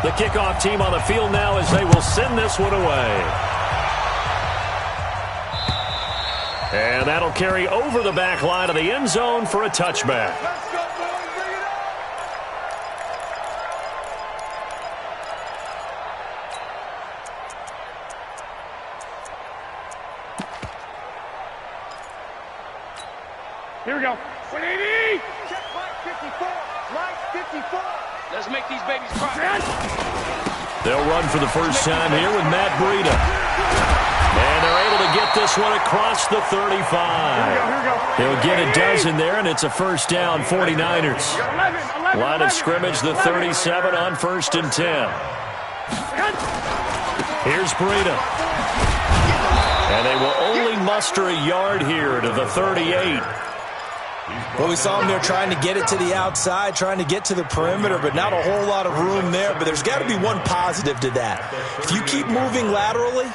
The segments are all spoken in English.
The kickoff team on the field now as they will send this one away. And that'll carry over the back line of the end zone for a touchback. Here we go. 180. Check line 54. Line 54. Let's make these babies cry. They'll run for the first time here with Matt Breida. And they're able to get this one across the 35. Here we go. They'll get a dozen there, and it's a first down, 49ers. 11. Line of scrimmage, the 37 on 1st and 10. Here's Breida. And they will only muster a yard here to the 38. Well, we saw him there trying to get it to the outside, trying to get to the perimeter, but not a whole lot of room there. But there's got to be one positive to that. If you keep moving laterally,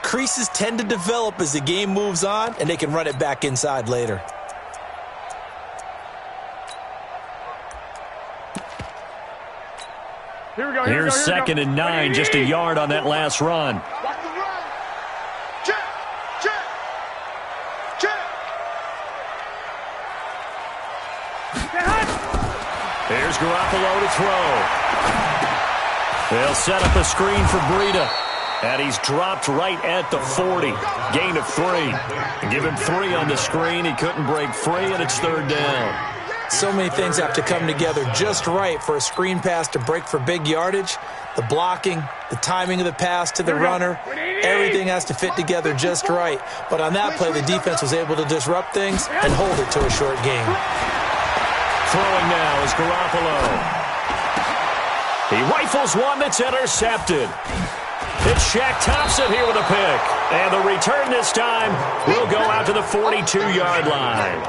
creases tend to develop as the game moves on, and they can run it back inside later. Here's 2nd and 9, just a yard on that last run. Here's Garoppolo to throw. They'll set up a screen for Breida. And he's dropped right at the 40. Gain of 3. Give him 3 on the screen. He couldn't break free, and it's 3rd down. So many things have to come together just right for a screen pass to break for big yardage. The blocking, the timing of the pass to the runner, everything has to fit together just right. But on that play, the defense was able to disrupt things and hold it to a short game. Throwing now is Garoppolo. He rifles one that's intercepted. It's Shaq Thompson here with a pick. And the return this time will go out to the 42-yard line.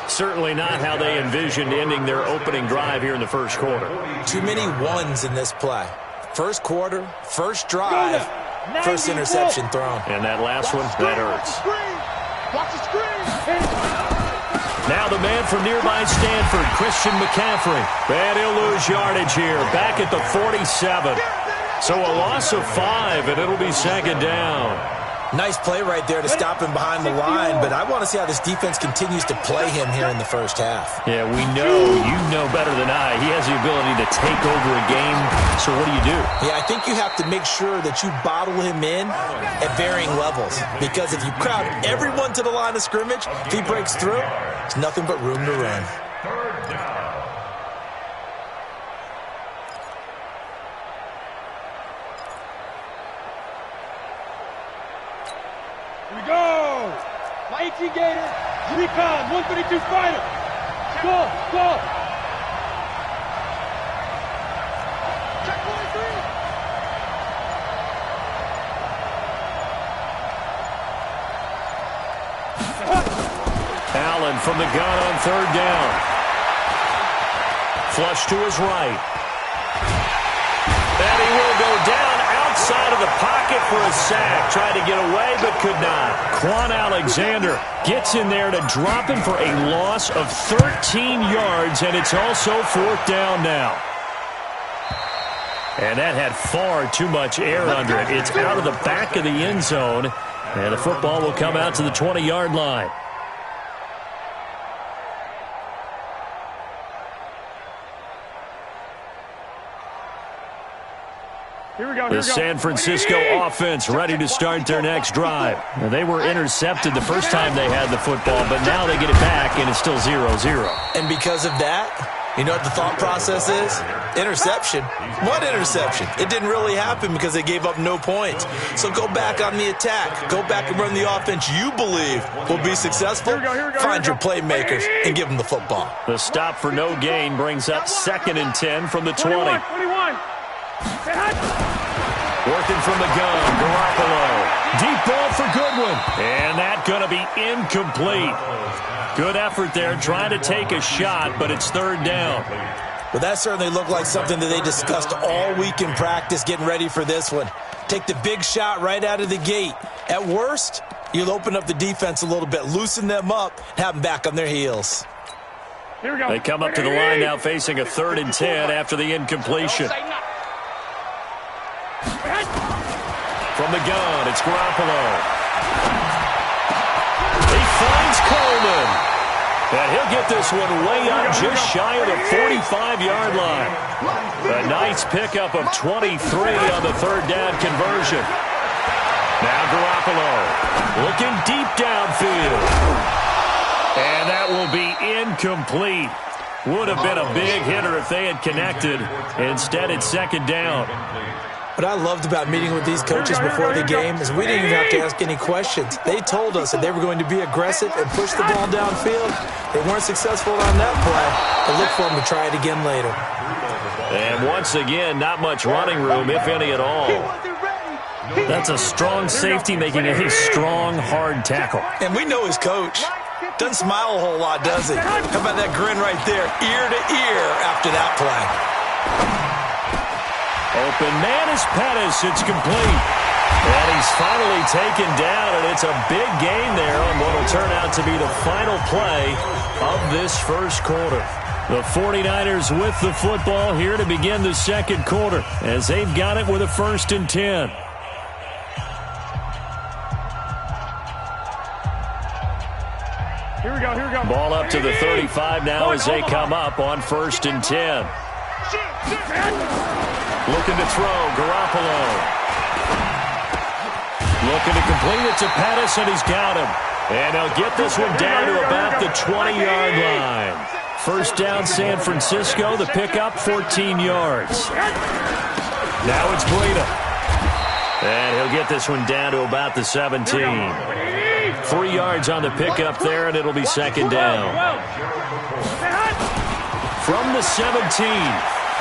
Certainly not how they envisioned ending their opening drive here in the first quarter. Too many ones in this play. First quarter, first drive, first interception thrown. And that last one, that hurts. Watch the screen. Now the man from nearby Stanford, Christian McCaffrey. And he'll lose yardage here, back at the 47. So a loss of 5, and it'll be 2nd down. Nice play right there to stop him behind the line, but I want to see how this defense continues to play him here in the first half. Yeah, we know, you know better than I, he has the ability to take over a game. So what do? Yeah, I think you have to make sure that you bottle him in at varying levels, because if you crowd everyone to the line of scrimmage, if he breaks through, there's nothing but room to run. Here we go. My 18 Gator. Recon, 132 fighter. Go. Check 43. Allen from the gun on 3rd down. Flush to his right. And he will go down outside of the pocket for a sack. Tried to get away, but could not. Quan Alexander gets in there to drop him for a loss of 13 yards, and it's also 4th down now. And that had far too much air under it. It's out of the back of the end zone, and the football will come out to the 20-yard line. The San Francisco offense ready to start their next drive. Now, they were intercepted the first time they had the football, but now they get it back, and it's still 0-0. And because of that, you know what the thought process is? Interception. What interception? It didn't really happen because they gave up no points. So go back on the attack. Go back and run the offense you believe will be successful. Find your playmakers and give them the football. The stop for no gain brings up 2nd and 10 from the 20. 21. Working from the gun, Garoppolo. Deep ball for Goodwin. And that going to be incomplete. Good effort there, trying to take a shot, but it's 3rd down. Well, that certainly looked like something that they discussed all week in practice, getting ready for this one. Take the big shot right out of the gate. At worst, you'll open up the defense a little bit, loosen them up, have them back on their heels. Here we go. They come up to the line now facing a 3rd and 10 after the incompletion. the gun, it's Garoppolo. He finds Coleman. And he'll get this one way up just shy of the 45-yard line. A nice pickup of 23 on the third down conversion. Now Garoppolo looking deep downfield. And that will be incomplete. Would have been a big hitter if they had connected. Instead, it's second down. What I loved about meeting with these coaches before the game is we didn't even have to ask any questions. They told us that they were going to be aggressive and push the ball downfield. They weren't successful on that play, but look for them to try it again later. And once again, not much running room, if any at all. That's a strong safety making a strong, hard tackle. And we know his coach. Doesn't smile a whole lot, does he? How about that grin right there, ear to ear after that play? Open man is Pettis. It's complete. And he's finally taken down, and it's a big gain there on what will turn out to be the final play of this first quarter. The 49ers with the football here to begin the second quarter as they've got it with a 1st and 10. Here we go, here we go. Ball up to the 35 now as they come up on 1st and 10. Looking to throw, Garoppolo. Looking to complete it to Pettis, and he's got him. And he'll get this one down to about the 20-yard line. First down, San Francisco. The pickup, 14 yards. Now it's Breida. And he'll get this one down to about the 17. 3 yards on the pickup there, and it'll be second down. From the 17,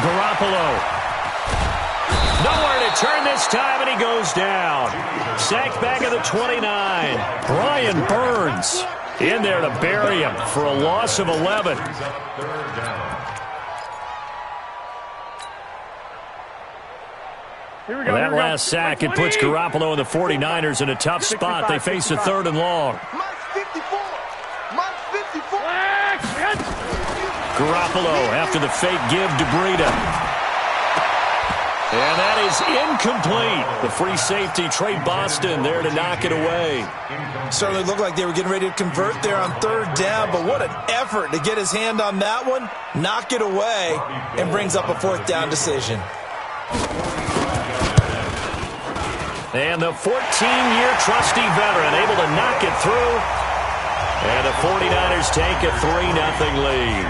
Garoppolo. Nowhere to turn this time, and he goes down. Sacked back at the 29. Brian Burns in there to bury him for a loss of 11. That last sack, it puts Garoppolo and the 49ers in a tough spot. They face a 3rd and long. Garoppolo after the fake give to Breida. And that is incomplete. The free safety, Trey Boston, there to knock it away. Certainly looked like they were getting ready to convert there on 3rd down, but what an effort to get his hand on that one, knock it away, and brings up a 4th down decision. And the 14-year trusty veteran able to knock it through. And the 49ers take a 3-0 lead.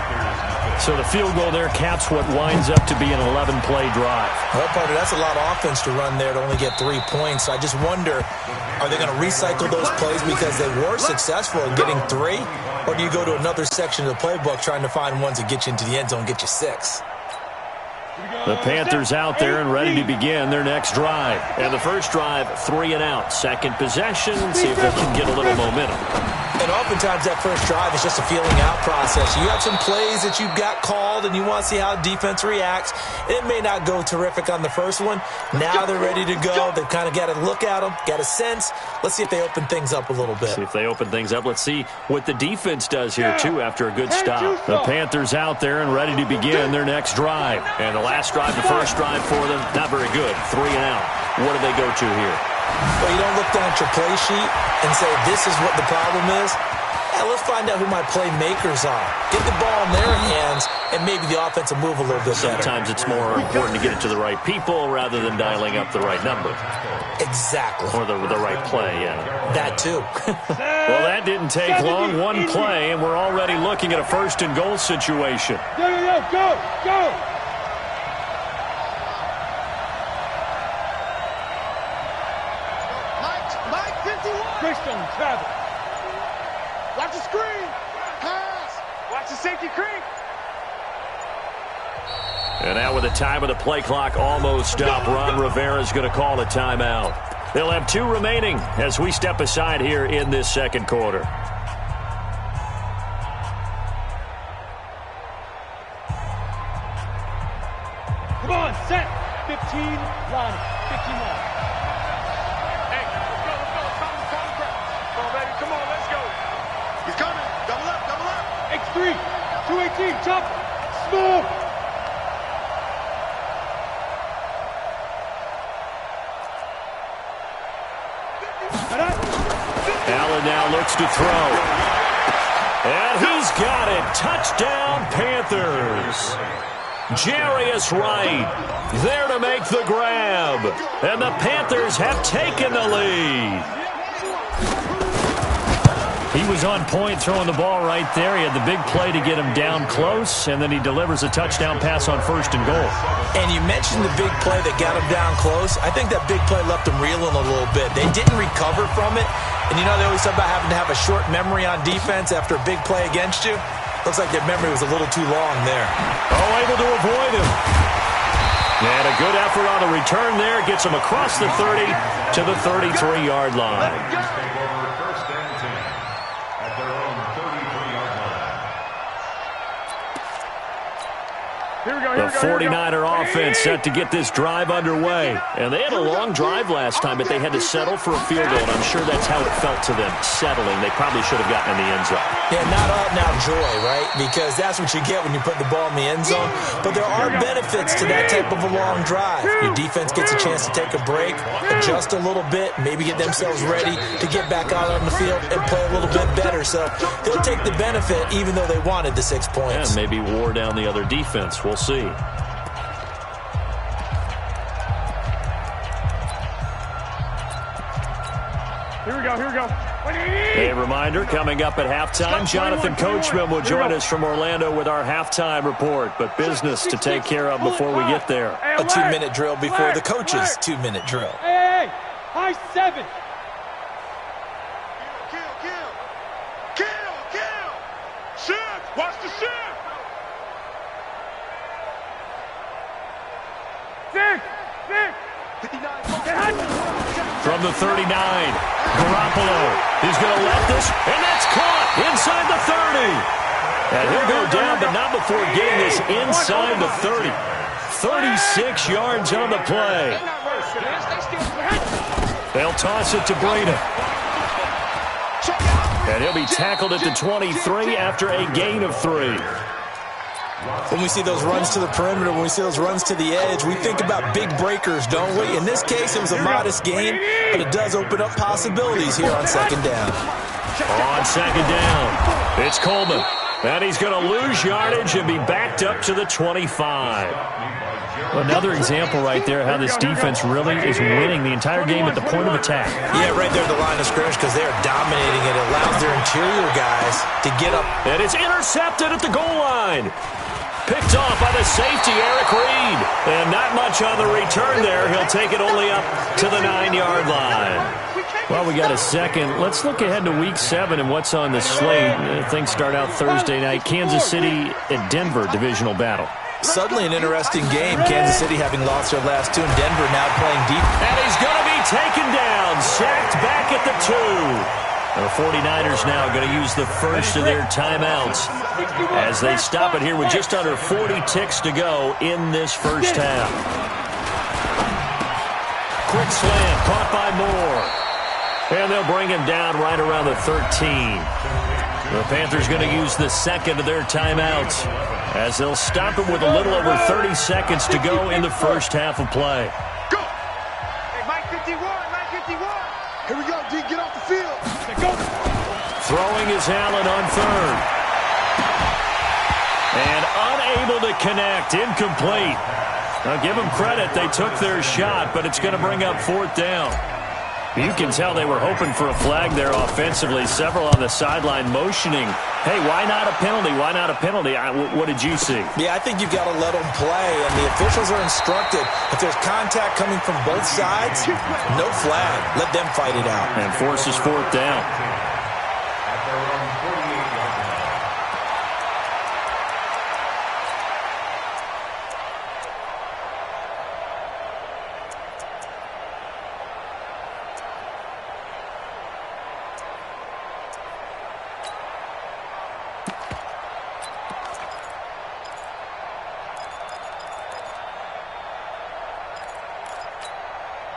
So the field goal there caps what winds up to be an 11-play drive. Well, partner, that's a lot of offense to run there to only get 3 points. So I just wonder, are they going to recycle those plays because they were successful in getting 3? Or do you go to another section of the playbook trying to find ones that get you into the end zone and get you 6? The Panthers out there and ready to begin their next drive. And the first drive, 3 and out. Second possession, see if they can get a little momentum. And oftentimes that first drive is just a feeling out process. You have some plays that you've got called and you want to see how defense reacts. It may not go terrific on the first one. Now they're ready to go. They've kind of got to look at them, got a sense. Let's see if they open things up a little bit. See if they open things up. Let's see what the defense does here, too, after a good stop. The Panthers out there and ready to begin their next drive. And the last drive, the first drive for them, not very good. 3 and out. What do they go to here? Well, you don't look down at your play sheet and say, this is what the problem is. Yeah, let's find out who my playmakers are. Get the ball in their hands, and maybe the offense will move a little bit better. Sometimes it's more important to get it to the right people rather than dialing up the right number. Exactly. Or the right play, yeah. That, too. Well, that didn't take long. One play, and we're already looking at a 1st and goal situation. Go! Christian, travel. Watch the screen. Pass. Watch the safety creep. And now with the time of the play clock almost up, Ron Rivera's going to call a timeout. They'll have 2 remaining as we step aside here in this second quarter. Come on, set. 15, line. 15 line. He's coming. Double up. X3, 218, jump. Smooth. Allen now looks to throw. And he's got it. Touchdown, Panthers. Jarius Wright there to make the grab. And the Panthers have taken the lead. He was on point throwing the ball right there. He had the big play to get him down close, and then he delivers a touchdown pass on 1st and goal. And you mentioned the big play that got him down close. I think that big play left him reeling a little bit. They didn't recover from it. And you know they always talk about having to have a short memory on defense after a big play against you. Looks like their memory was a little too long there. Oh, able to avoid him. And a good effort on the return there. Gets him across the 30 to the 33-yard line. The 49er offense set to get this drive underway. And they had a long drive last time, but they had to settle for a field goal. And I'm sure that's how it felt to them, settling. They probably should have gotten in the end zone. Yeah, not out-and-out joy, right? Because that's what you get when you put the ball in the end zone. But there are benefits to that type of a long drive. Your defense gets a chance to take a break, adjust a little bit, maybe get themselves ready to get back out on the field and play a little bit better. So they'll take the benefit even though they wanted the 6 points. And maybe wore down the other defense. We'll see. Here we go. A reminder, coming up at halftime, Jonathan Coachman will join us from Orlando with our halftime report. But business to take care of before we get there. A 2-minute drill before the coach's 2-minute drill. Hey, high 7. Kill. Shift. Watch the shift. 6. 59. From the 39, Garoppolo is going to let this, and that's caught inside the 30. And he'll go down, but not before getting this inside the 30. 36 yards on the play. They'll toss it to Breda. And he'll be tackled at the 23 after a gain of 3. When we see those runs to the perimeter, when we see those runs to the edge, we think about big breakers, don't we? In this case, it was a modest gain, but it does open up possibilities here on 2nd down. On 2nd down, it's Coleman. And he's going to lose yardage and be backed up to the 25. Another example right there how this defense really is winning the entire game at the point of attack. Yeah, right there at the line of scrimmage because they are dominating it. It allows their interior guys to get up. And it's intercepted at the goal line. Picked off by the safety, Eric Reed. And not much on the return there. He'll take it only up to the 9-yard line. Well, we got a second. Let's look ahead to Week 7 and what's on the slate. Things start out Thursday night. Kansas City at Denver, divisional battle. Suddenly an interesting game. Kansas City having lost their last 2, and Denver now playing deep. And he's going to be taken down, sacked back at the 2. The 49ers now going to use the first of their timeouts as they stop it here with just under 40 ticks to go in this first half. Quick slam, caught by Moore. And they'll bring him down right around the 13. The Panthers going to use the second of their timeouts as they'll stop it with a little over 30 seconds to go in the first half of play. Go. Hey, Mike 51. Here we go, D. Get off the field. Go. Throwing is Allen on 3rd. And unable to connect. Incomplete. Now give them credit. They took their shot, but it's going to bring up 4th down. You can tell they were hoping for a flag there offensively. Several on the sideline motioning, hey, why not a penalty? Why not a penalty? What did you see? Yeah, I think you've got to let them play, and the officials are instructed. If there's contact coming from both sides, no flag. Let them fight it out. And forces 4th down.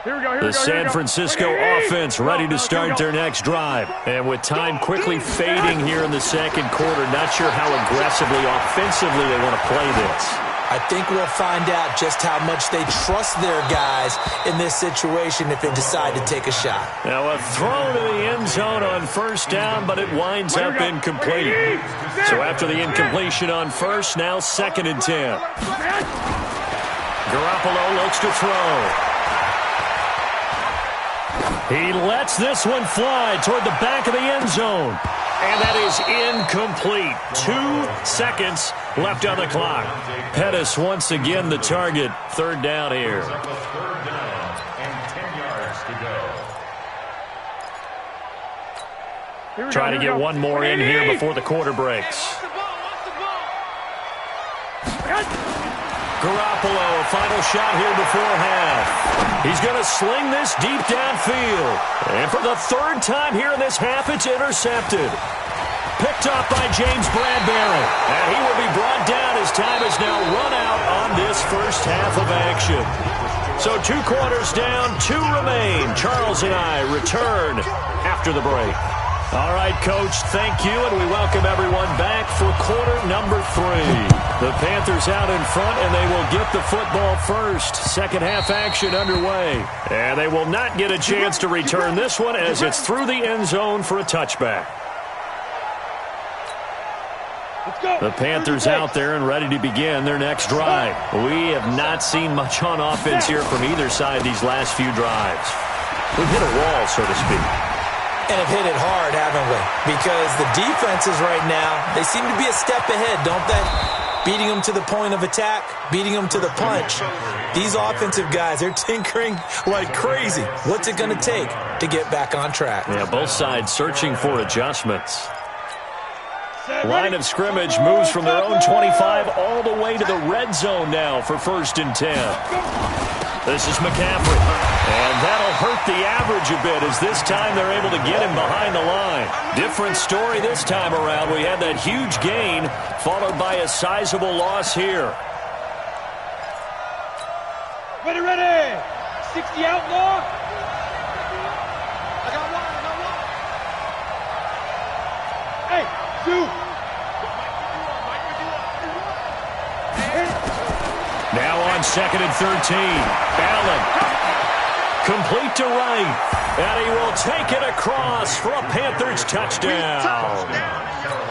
The San Francisco offense ready to start their next drive. And with time quickly fading here in the second quarter, not sure how aggressively, offensively they want to play this. I I think we'll find out just how much they trust their guys in this situation if they decide to take a shot. Now a throw to the end zone on first down, but it winds up incomplete. So after the incompletion on first, now 2nd and 10. Garoppolo looks to throw. He lets this one fly toward the back of the end zone. And that is incomplete. 2 seconds left on the clock. Pettis once again the target. 3rd down here. Trying to get one more in here before the quarter breaks. Garoppolo, a final shot here before half. He's going to sling this deep downfield. And for the 3rd time here in this half, it's intercepted. Picked off by James Bradbury. And he will be brought down as time is now run out on this first half of action. So 2 quarters down, 2 remain. Charles and I return after the break. All right, Coach, thank you, and we welcome everyone back for quarter number 3. The Panthers out in front, and they will get the football first. 2nd half action underway. And they will not get a chance to return this one as it's through the end zone for a touchback. The Panthers out there and ready to begin their next drive. We have not seen much on offense here from either side these last few drives. We've hit a wall, so to speak. And have hit it hard, haven't we? Because the defenses right now, they seem to be a step ahead, don't they? Beating them to the point of attack, beating them to the punch. These offensive guys, they're tinkering like crazy. What's it going to take to get back on track? Yeah, both sides searching for adjustments. Line of scrimmage moves from their own 25 all the way to the red zone now for 1st and 10. This is McCaffrey. And that'll hurt the average a bit as this time they're able to get him behind the line. Different story this time around. We had that huge gain followed by a sizable loss here. Ready. 60 outlaw. I got one. Hey, 2. Now on 2nd and 13. Allen. Complete to right. And he will take it across for a Panthers touchdown.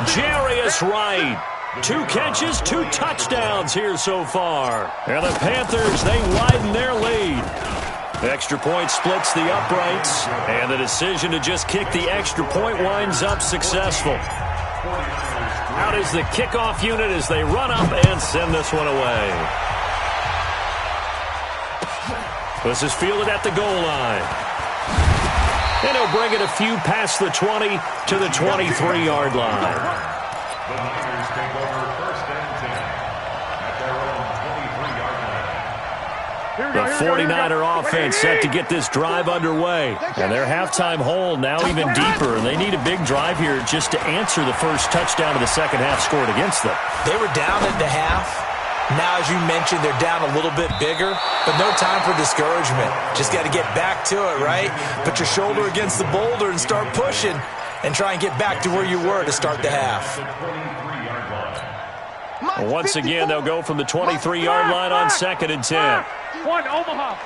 Jarius Wright. 2 catches, 2 touchdowns here so far. And the Panthers, they widen their lead. The extra point splits the uprights. And the decision to just kick the extra point winds up successful. Out is the kickoff unit as they run up and send this one away. This is fielded at the goal line. And he'll bring it a few past the 20 to the 23-yard line. The Niners take over 1st and 10 at their own 23-yard line. The 49er offense set to get this drive underway. And their halftime hole now even deeper. And they need a big drive here just to answer the first touchdown of the 2nd half scored against them. They were down at the half. Now, as you mentioned, they're down a little bit bigger, but no time for discouragement. Just got to get back to it, right? Put your shoulder against the boulder and start pushing and try and get back to where you were to start the half. Once again, they'll go from the 23-yard line on 2nd and 10. 1, Omaha.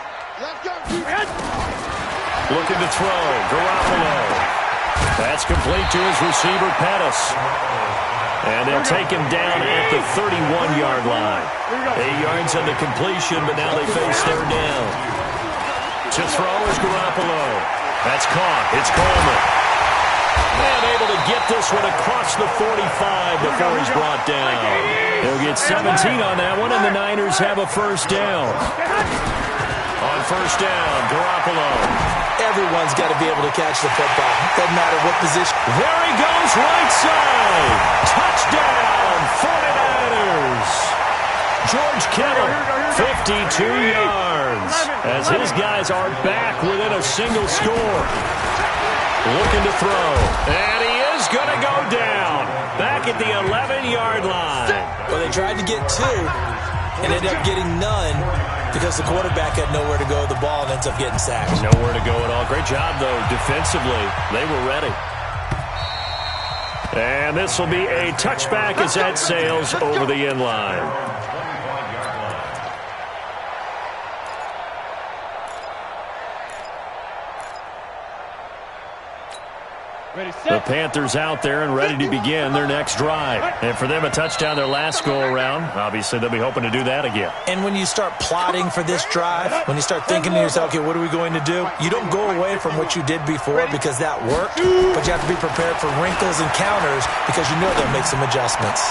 Looking to throw. Garoppolo. That's complete to his receiver, Pettis. And they'll take him down at the 31-yard line. 8 yards on the completion, but now they face 3rd down. To throw is Garoppolo. That's caught. It's Coleman. And able to get this one across the 45 before he's brought down. He'll get 17 on that one, and the Niners have a 1st down. On 1st down, Garoppolo. Everyone's got to be able to catch the football. Doesn't matter what position. There he goes, right side. Touchdown, 49ers. George Kittle, 52 yards. As his guys are back within a single score. Looking to throw. And he is going to go down. Back at the 11-yard line. Well, they tried to get 2 and ended up getting none because the quarterback had nowhere to go with the ball and ends up getting sacked. Nowhere to go at all. Great job, though, defensively. They were ready. And this will be a touchback as that sails over the end line. The Panthers out there and ready to begin their next drive. And for them, a touchdown their last go-around. Obviously, they'll be hoping to do that again. And when you start plotting for this drive, when you start thinking to yourself, okay, what are we going to do? You don't go away from what you did before because that worked, but you have to be prepared for wrinkles and counters because you know they'll make some adjustments.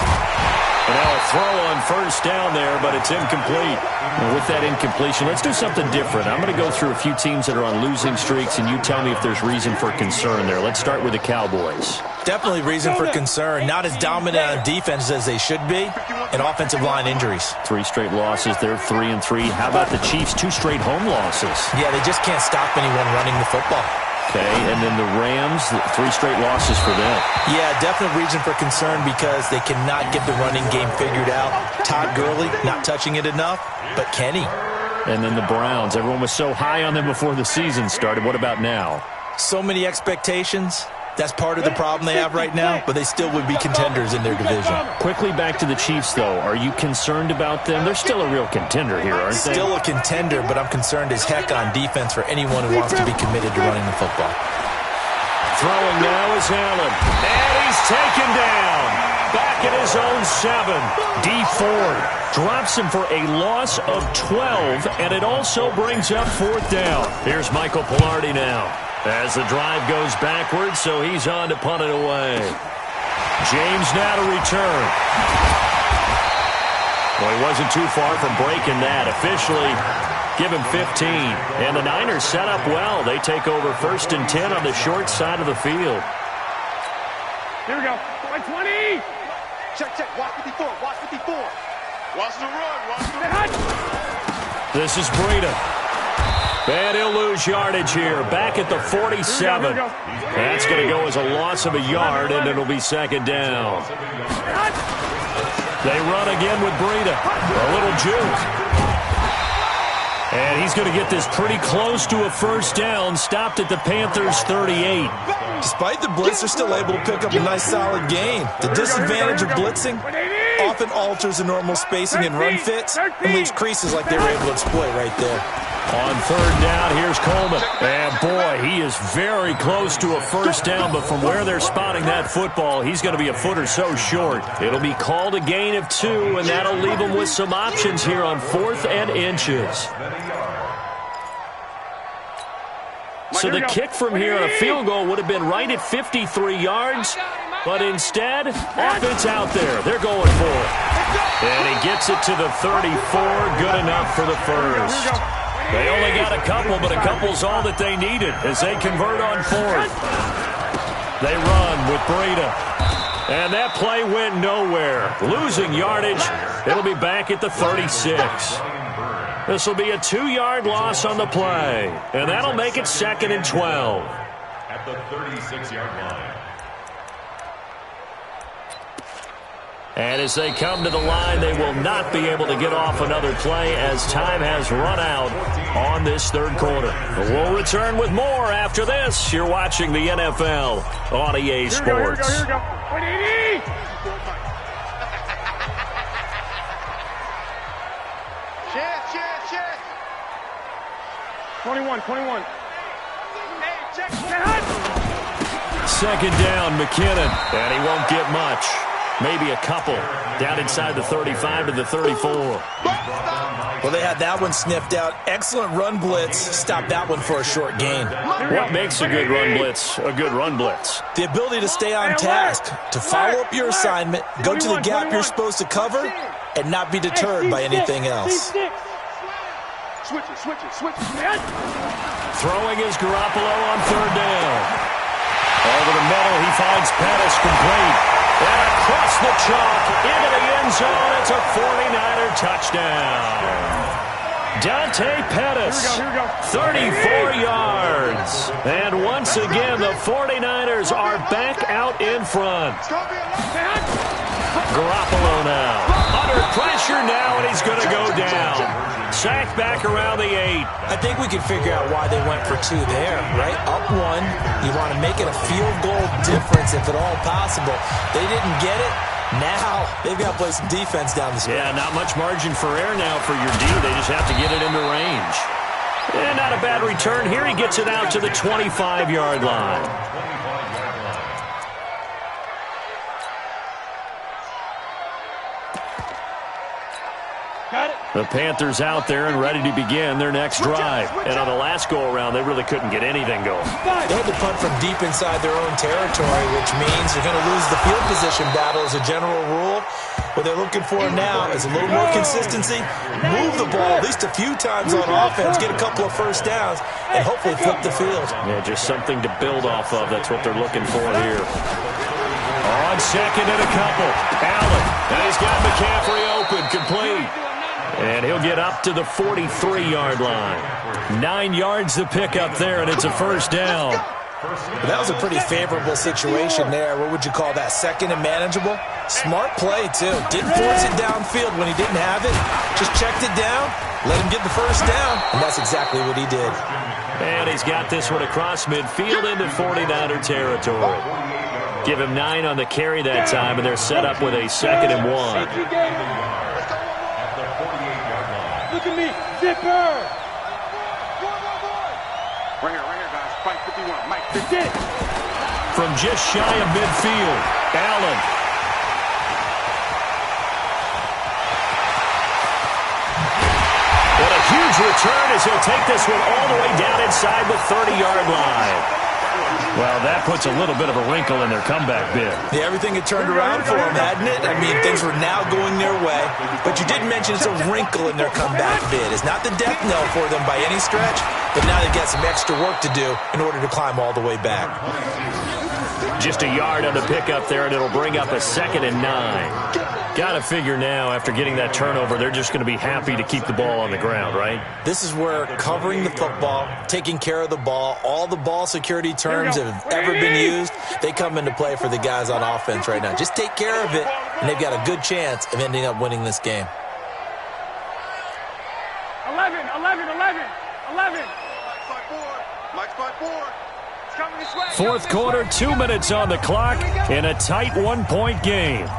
And now a throw on first down there, but it's incomplete. And with that incompletion, let's do something different. I'm going to go through a few teams that are on losing streaks, and you tell me if there's reason for concern there. Let's start with the Cowboys. Definitely reason for concern. Not as dominant on defense as they should be, and offensive line injuries. 3 straight losses. They're 3-3. How about the Chiefs? 2 straight home losses. Yeah, they just can't stop anyone running the football. Okay, and then the Rams, 3 straight losses for them. Yeah, definite reason for concern because they cannot get the running game figured out. Todd Gurley not touching it enough, but Kenny. And then the Browns. Everyone was so high on them before the season started. What about now? So many expectations. That's part of the problem they have right now, but they still would be contenders in their division. Quickly back to the Chiefs, though. Are you concerned about them? They're still a real contender here, aren't they? Still a contender, but I'm concerned as heck on defense for anyone who wants to be committed to running the football. Throwing now is Allen. And he's taken down. Back at his own 7. D Ford drops him for a loss of 12, and it also brings up 4th down. Here's Michael Pilardi now. As the drive goes backwards, so he's on to punt it away. James now to return. Well, he wasn't too far from breaking that. Officially, give him 15. And the Niners set up well. They take over 1st and 10 on the short side of the field. Here we go. 20. Check, check. Watch 54. Watch 54. Watch the run. Watch the run. This is Breida. And he'll lose yardage here. Back at the 47. That's going to go as a loss of a yard, and it'll be 2nd down. They run again with Breida. A little juke. And he's going to get this pretty close to a 1st down. Stopped at the Panthers' 38. Despite the blitz, they're still able to pick up a nice solid gain. The disadvantage of blitzing often alters the normal spacing and run fits and leaves creases like they were able to exploit right there. On 3rd down, here's Coleman. And boy, he is very close to a 1st down, but from where they're spotting that football, he's going to be a foot or so short. It'll be called a gain of 2, and that'll leave him with some options here on 4th and inches. So the kick from here on a field goal would have been right at 53 yards, but instead, offense out there. They're going for it. And he gets it to the 34, good enough for the 1st. They only got a couple, but a couple's all that they needed as they convert on 4th. They run with Breida. And that play went nowhere. Losing yardage, it'll be back at the 36. This will be a 2-yard loss on the play. And that'll make it 2nd and 12. At the 36-yard line. And as they come to the line, they will not be able to get off another play as time has run out on this 3rd quarter. We'll return with more after this. You're watching the NFL on EA Sports. Here we go. 180. Chance. 21. Hey, check. 2nd down, McKinnon. And he won't get much. Maybe a couple. Down inside the 35 to the 34. Well, they had that one sniffed out. Excellent run blitz. Stopped that one for a short gain. What makes a good run blitz a good run blitz? The ability to stay on task, to follow up your assignment, go to the gap you're supposed to cover, and not be deterred by anything else. Switch it. Throwing is Garoppolo on 3rd down. Over the middle, he finds Pettis complete. And across the chalk, into the end zone, it's a 49er touchdown. Dante Pettis, 34 yards. And once again, the 49ers are back out in front. Garoppolo now. Under pressure now, and he's going to go down. Sacked back around the 8. I think we can figure out why they went for 2 there, right? Up 1, you want to make it a field goal difference if at all possible. They didn't get it. Now they've got to play some defense down the stretch. Yeah, not much margin for error now for your D. They just have to get it into range. And not a bad return here. He gets it out to the 25-yard line. The Panthers out there and ready to begin their next drive. And on the last go-around, they really couldn't get anything going. They had to punt from deep inside their own territory, which means they're going to lose the field position battle as a general rule. What they're looking for now is a little more consistency, move the ball at least a few times on offense, get a couple of first downs, and hopefully flip the field. Yeah, just something to build off of. That's what they're looking for here. On second and a couple. Allen. And he's got McCaffrey open, complete. And he'll get up to the 43-yard line. 9 yards to pick up there, and it's a first down. That was a pretty favorable situation there. What would you call that? Second and manageable? Smart play, too. Didn't force it downfield when he didn't have it. Just checked it down, let him get the first down, and that's exactly what he did. And he's got this one across midfield into 49er territory. Give him 9 on the carry that time, and they're set up with a 2nd and 1. Look at me, zipper! Right here, guys. Mike 51, Mike 50. From just shy of midfield, Allen. What a huge return as he'll take this one all the way down inside the 30-yard line. Well, that puts a little bit of a wrinkle in their comeback bid. Yeah, everything had turned around for them, hadn't it? I mean, things were now going their way. But you did mention it's a wrinkle in their comeback bid. It's not the death knell for them by any stretch, but now they've got some extra work to do in order to climb all the way back. Just a yard on the pickup there, and it'll bring up a 2nd and 9. Got to figure now, after getting that turnover, they're just going to be happy to keep the ball on the ground, right? This is where covering the football, taking care of the ball, all the ball security terms that have ever been used, they come into play for the guys on offense right now. Just take care of it, and they've got a good chance of ending up winning this game. 11. Mike's by 4. It's coming this way. Fourth quarter, 2 minutes on the clock in a tight 1-point game.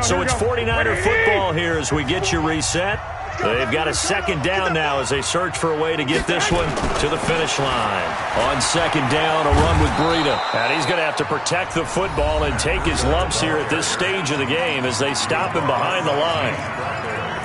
So it's 49er football here as we get you reset. They've got a 2nd down now as they search for a way to get this one to the finish line. On 2nd down, a run with Breida. And he's going to have to protect the football and take his lumps here at this stage of the game as they stop him behind the line.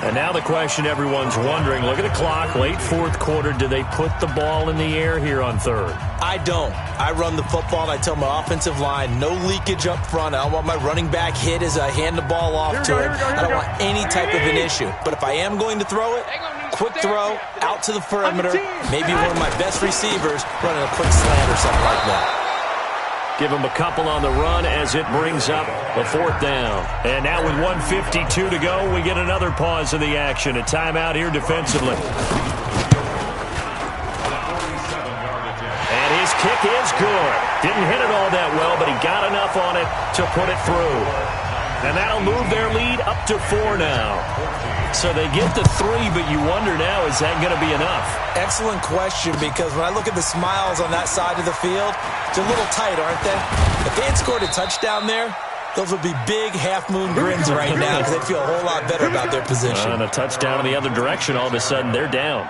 And now the question everyone's wondering, look at the clock, late 4th quarter, do they put the ball in the air here on 3rd? I don't. I run the football, and I tell my offensive line, no leakage up front. I don't want my running back hit as I hand the ball off to him. I don't want any type of an issue. But if I am going to throw it, quick throw, out to the perimeter, maybe one of my best receivers running a quick slant or something like that. Give him a couple on the run as it brings up a 4th down. And now with 1:52 to go, we get another pause of the action. A timeout here defensively. And his kick is good. Didn't hit it all that well, but he got enough on it to put it through. And that'll move their lead up to 4 now. So they get the 3, but you wonder now, is that going to be enough? Excellent question, because when I look at the smiles on that side of the field, they're a little tight, aren't they? If they had scored a touchdown there, those would be big half-moon grins right now because they'd feel a whole lot better about their position. And a touchdown in the other direction, all of a sudden, they're down.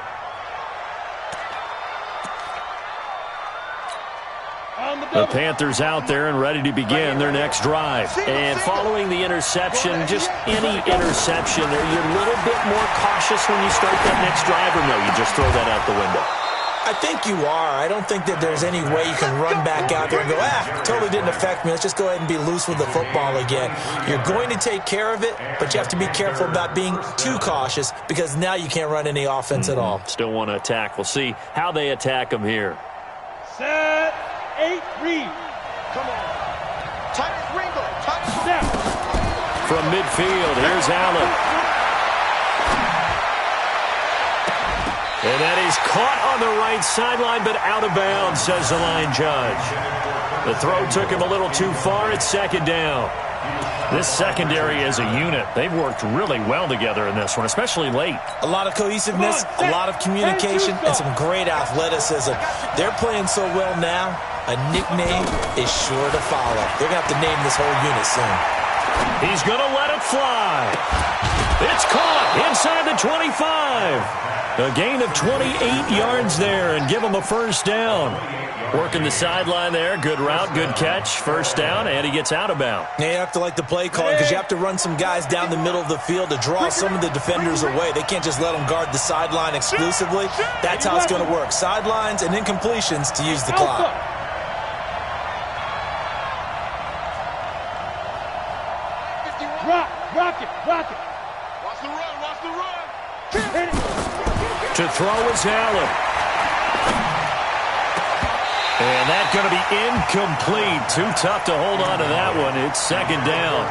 The Panthers out there and ready to begin their next drive. And following the interception, just any interception, are you a little bit more cautious when you start that next drive, or no, you just throw that out the window? I think you are. I don't think that there's any way you can run back out there and go, totally didn't affect me. Let's just go ahead and be loose with the football again. You're going to take care of it, but you have to be careful about being too cautious because now you can't run any offense at all. Still want to attack. We'll see how they attack them here. Set. 8, read. Come on. Tight as Ringo. Tight as Step. From midfield, here's Allen. And that is caught on the right sideline, but out of bounds, says the line judge. The throw took him a little too far. It's 2nd down. This secondary as a unit, they've worked really well together in this one, especially late. A lot of cohesiveness, a lot of communication, and some great athleticism. They're playing so well now, a nickname is sure to follow. They're going to have to name this whole unit soon. He's going to let it fly. It's caught inside the 25. A gain of 28 yards there and give him a first down. Working the sideline there. Good route, good catch. First down, and he gets out of bounds. Yeah, you have to like the play calling because you have to run some guys down the middle of the field to draw some of the defenders away. They can't just let them guard the sideline exclusively. That's how it's going to work. Sidelines and incompletions to use the clock. Rock it. Watch the run. To throw is Allen. And that's going to be incomplete. Too tough to hold on to that one. It's second down.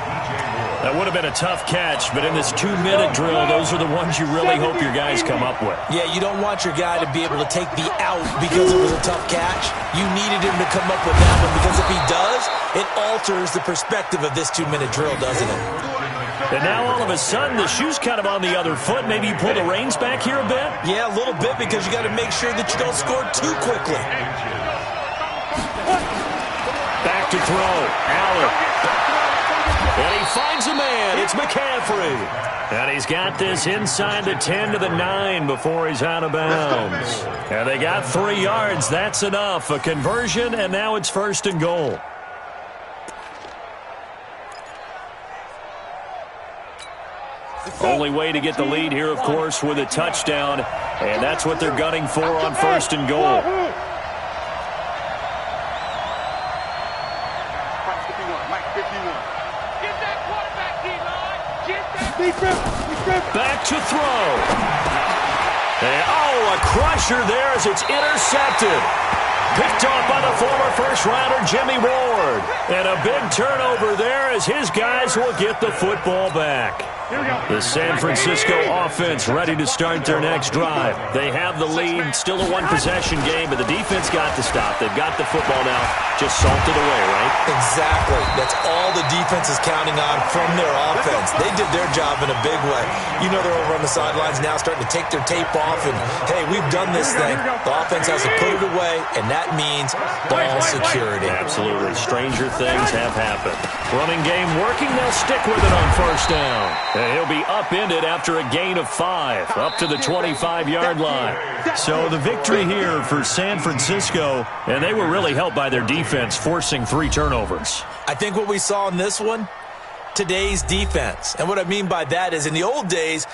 That would have been a tough catch, but in this 2-minute drill, those are the ones you really hope your guys come up with. Yeah, you don't want your guy to be able to take the out because it was a tough catch. You needed him to come up with that one because if he does, it alters the perspective of this 2-minute drill, doesn't it? And now all of a sudden, the shoe's kind of on the other foot. Maybe you pull the reins back here a bit? Yeah, a little bit because you got to make sure that you don't score too quickly. Back to throw. Allen. And he finds a man. It's McCaffrey. And he's got this inside the 10 to the 9 before he's out of bounds. And they got 3 yards. That's enough. A conversion, and now it's first and goal. Only way to get the lead here, of course, with a touchdown. And that's what they're gunning for on first and goal. Back to throw. And, a crusher there as it's intercepted. Picked off by the former first-rounder Jimmy Ward. And a big turnover there as his guys will get the football back. The San Francisco offense ready to start their next drive. They have the lead, still a one-possession game, but the defense got to stop. They've got the football now, just salted away, right? Exactly. That's all the defense is counting on from their offense. They did their job in a big way. You know they're over on the sidelines now starting to take their tape off, and, hey, we've done this thing. The offense has to put it away, and that means ball security. Absolutely. Stranger things have happened. Running game working. They'll stick with it on first down. And he'll be upended after a gain of 5, up to the 25-yard line. So the victory here for San Francisco, and they were really helped by their defense, forcing 3 turnovers. I think what we saw in this one, today's defense. And what I mean by that is in the old days,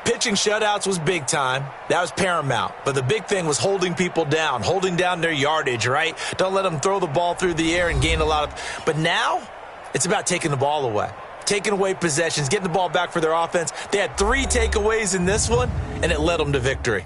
pitching shutouts was big time. That was paramount. But the big thing was holding people down, holding down their yardage, right? Don't let them throw the ball through the air and gain a lot of... But now, it's about taking the ball away. Taking away possessions, getting the ball back for their offense. They had 3 takeaways in this one, and it led them to victory.